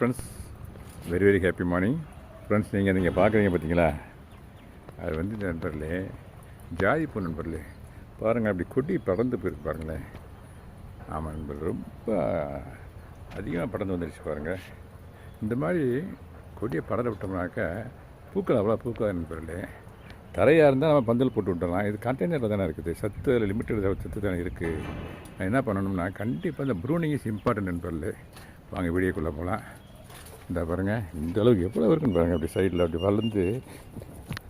Friends, very very happy morning friends. நீங்கள் பார்க்குறீங்க பார்த்தீங்களா, அது வந்து நண்பர்களே ஜாதிப்பூ நண்பர்களே, பாருங்கள் அப்படி கொடி பறந்து போயிருக்கு பாருங்களேன். ஆமாம் நண்பர்கள், ரொம்ப அதிகமாக பறந்து வந்துடுச்சு பாருங்கள். இந்த மாதிரி கொடியை படர விட்டோம்னாக்கா பூக்கள் அவ்வளோ பூக்காது நண்பர்களே. தரையாக இருந்தால் நம்ம பந்தல் போட்டு விட்டுடலாம். இது கண்டெய்னரில் தானே இருக்குது, சத்து லிமிட்டட் சத்து தானே இருக்குது. நான் என்ன பண்ணணும்னா கண்டிப்பாக இந்த ப்ரூனிங் இஸ் இம்பார்ட்டன்ட் நண்பர்களே. வாங்க வீடியோக்குள்ளே போகலாம். இந்த பாருங்கள் இந்த அளவுக்கு எவ்வளோ இருக்குன்னு பாருங்கள். அப்படி சைடில் அப்படி வளர்ந்து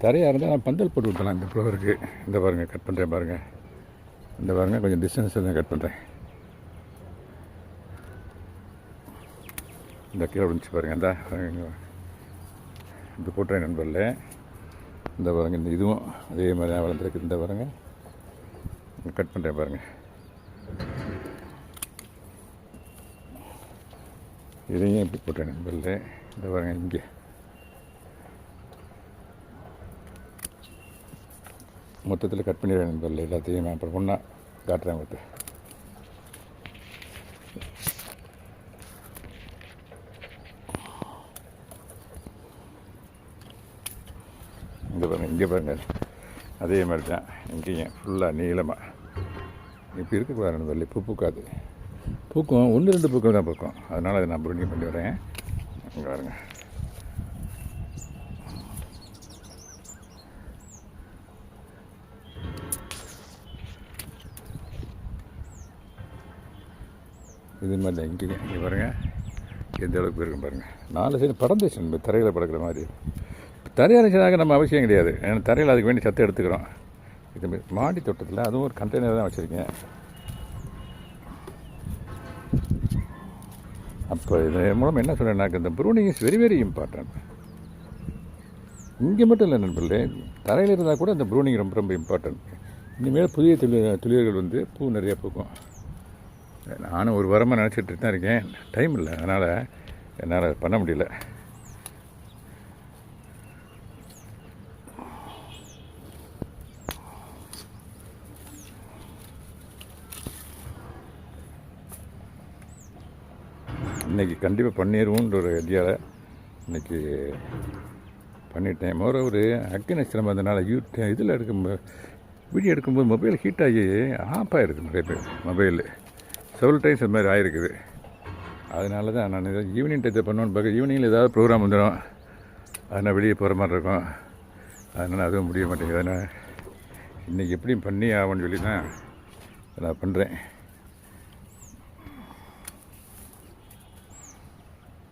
தரையாக இருந்தால் நான் பந்தல் போட்டு விட்டலாம் இந்த ஃப்ளவருக்கு. இந்த பாருங்கள் கட் பண்ணுறேன் பாருங்கள். இந்த பாருங்கள் கொஞ்சம் டிஸ்டன்ஸ் தான் கட் பண்ணுறேன். இந்த கீழே விழுந்துச்சு பாருங்கள். இந்த இப்படி போட்டுறேன் நண்பரில். இந்த பாருங்கள் இந்த இதுவும் அதே மாதிரி தான் வளர்ந்துருக்கு. இந்த பாருங்கள் கட் பண்ணுறேன் பாருங்கள். இதையும் எப்படி போட்டேன் நண்பரில். இந்த பாருங்கள் இங்கே மொத்தத்தில் கட் பண்ணிடுறேன் நண்பரில். எல்லாத்தையும் நான் அப்புறம் ஒன்றா காட்டுறேன் உங்களுக்கு. இங்கே பாருங்கள் அதே மாதிரி தான் இங்கேயும் ஃபுல்லாக நீளமாக இப்போ இருக்கக்கூடாது நண்பர்களே. பூ பூக்காது, பூக்கும் 1-2 பூக்கள் தான் பூக்கும். அதனால் அதை நான் ப்ரூனிங் பண்ணி வரேன். இங்கே பாருங்கள். இது மாதிரி தான் இங்கே பாருங்கள் எந்த அளவுக்கு போயிருக்கும் பாருங்கள். 4 சைடு பறந்துச்சு நம்ம தரையில் பறக்கிற மாதிரி. தரையாக இருந்துச்சுனாக்க நம்ம அவசியம் கிடையாது, ஏன்னா தரையில் அதுக்கு வேண்டி சத்தை எடுத்துக்கிறோம். இது மாடி தோட்டத்தில் அதுவும் ஒரு கண்டெய்னர் தான் வச்சுருக்கேன். அப்போ இது மூலம் என்ன சொல்கிறேன்னாக்க இந்த pruning is very very important. இங்கே மட்டும் இல்லை நண்பர்களே, தரையில் இருந்தால் கூட இந்த ப்ரூனிங் ரொம்ப ரொம்ப இம்பார்ட்டன்ட். இனிமேல் புதிய துளிர்கள் வந்து பூ நிறையா பூக்கும். நானும் ஒரு வாரமாக நினச்சிட்டு தான் இருக்கேன், டைம் இல்லை, அதனால் என்னால் பண்ண முடியல. இன்றைக்கி கண்டிப்பாக பண்ணிடுவோன்ற ஒரு ஐடியாவில் இன்றைக்கி பண்ணிட்டேன். ஒரு அக்னி நட்சத்திரம் வந்ததுனால இதில் வீடியோ எடுக்கும்போது மொபைல் ஹீட் ஆகி ஆஃப் ஆகிருக்கு நிறைய பேர் மொபைலு. செவல் டைம்ஸ் அது மாதிரி ஆகிருக்குது. அதனால தான் நான் ஈவினிங் டைத்தை பண்ணுவேன்னு பார்க்க, ஈவினிங்கில் ஏதாவது ப்ரோக்ராம் வந்துடும், அதனால் வெளியே போகிற மாதிரி இருக்கும். அதனால் அதுவும் முடிய மாட்டேங்குது. அதனால் இன்றைக்கி எப்படியும் பண்ணி ஆகும்னு சொல்லி தான் நான் பண்ணுறேன்.